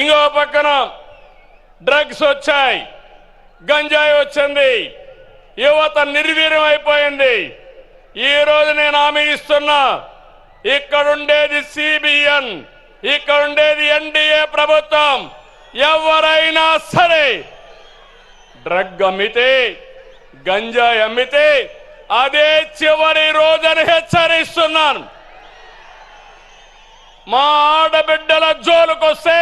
ఇంకో పక్కన డ్రగ్స్ వచ్చాయి, గంజాయి వచ్చింది, యువత నిర్వీర్యం అయిపోయింది. ఈ రోజు నేను హామీ ఇస్తున్నా, ఇక్కడుండేది సిబిఎన్, ఇక్కడుండేది ఎన్డీఏ ప్రభుత్వం. ఎవరైనా సరే డ్రగ్ అమ్మితే, గంజాయి అమ్మితే అదే చివరి రోజని హెచ్చరిస్తున్నాను. మా ఆడబిడ్డల జోలుకొస్తే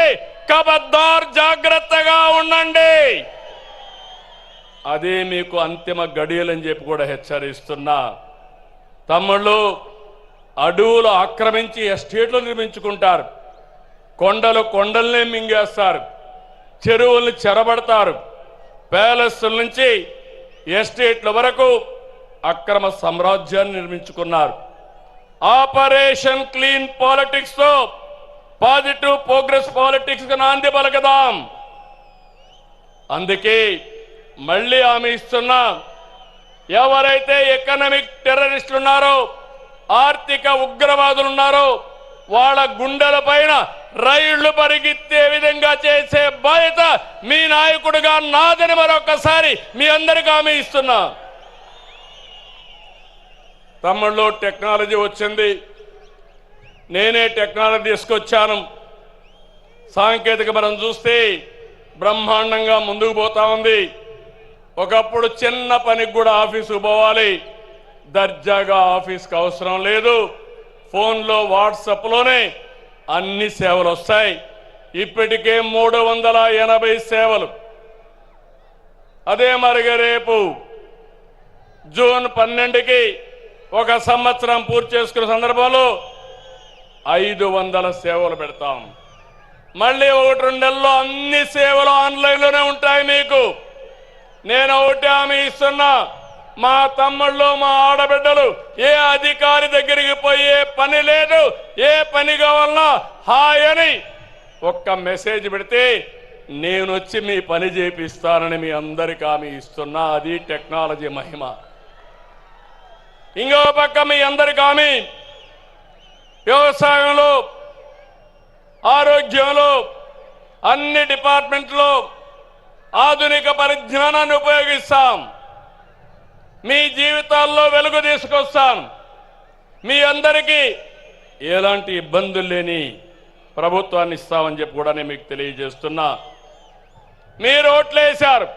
ఖబర్దార్, జాగ్రత్తగా ఉండండి. అదే మీకు అంతిమ గడియలని చెప్పి కూడా హెచ్చరిస్తున్నా. తమ్ముళ్ళు, అడవులు ఆక్రమించి ఎస్టేట్లు నిర్మించుకుంటారు, కొండల్నే మింగేస్తారు, చెరువుల్ని చెరబడతారు, ప్యాలెస్ల నుంచి ఎస్టేట్ల వరకు అక్రమ సామ్రాజ్యాన్ని నిర్మించుకున్నారు. ఆపరేషన్ క్లీన్ పాలిటిక్స్ తో పాజిటివ్ ప్రోగ్రెస్ పాలిటిక్స్ కు నాంది పలకదాం. అందుకే మళ్ళీ హామీ ఇస్తున్నా, ఎవరైతే ఎకనామిక్ టెర్రరిస్టులు ఉన్నారో, ఆర్థిక ఉగ్రవాదులు ఉన్నారో, వాళ్ళ గుండెల పైన రైళ్లు పరిగెత్తే విధంగా చేసే బాధ్యత మీ నాయకుడిగా నాదని మరొకసారి మీ అందరికీ హామీ ఇస్తున్నా. తమ్ముళ్ళు, టెక్నాలజీ వచ్చింది, నేనే టెక్నాలజీ తీసుకొచ్చాను. సాంకేతిక మనం చూస్తే బ్రహ్మాండంగా ముందుకు పోతా ఉంది. ఒకప్పుడు చిన్న పనికి కూడా ఆఫీసుకు పోవాలి, దర్జాగా ఆఫీస్కి అవసరం లేదు, ఫోన్లో వాట్సాప్లోనే అన్ని సేవలు వస్తాయి. ఇప్పటికే 380 సేవలు. అదే మరిగా రేపు జూన్ 12కి 1 సంవత్సరం పూర్తి చేసుకున్న సందర్భంలో 500 సేవలు పెడతాం. మళ్ళీ 1-2 నెలల్లో అన్ని సేవలు ఆన్లైన్లోనే ఉంటాయి. మీకు నేను ఒకటి హామీ ఇస్తున్నా, మా తమ్ముళ్ళు, మా ఆడబిడ్డలు ఏ అధికారి దగ్గరికి పోయే పని లేదు. ఏ పని కావాలన్నా హాయ్ అని ఒక్క మెసేజ్ పెడితే నేను వచ్చి మీ పని చేపిస్తానని మీ అందరికీ హామీ ఇస్తున్నా. అది టెక్నాలజీ మహిమ. ఇంకో పక్క మీ అందరికీ హామీ, వ్యవసాయంలో, ఆరోగ్యంలో, అన్ని డిపార్ట్మెంట్లో ఆధునిక పరిజ్ఞానాన్ని ఉపయోగిస్తాం. మీ జీవితాల్లో వెలుగు తీసుకొస్తాం. మీ అందరికీ ఎలాంటి ఇబ్బందులు లేని ప్రభుత్వాన్ని ఇస్తామని చెప్పి కూడా నేను మీకు తెలియజేస్తున్నా. మీరు ఓట్లేశారు,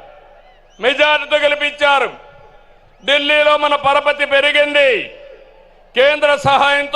మెజారిటీతో గెలిపించారు. ఢిల్లీలో మన పరపతి పెరిగింది. కేంద్ర సహాయంతో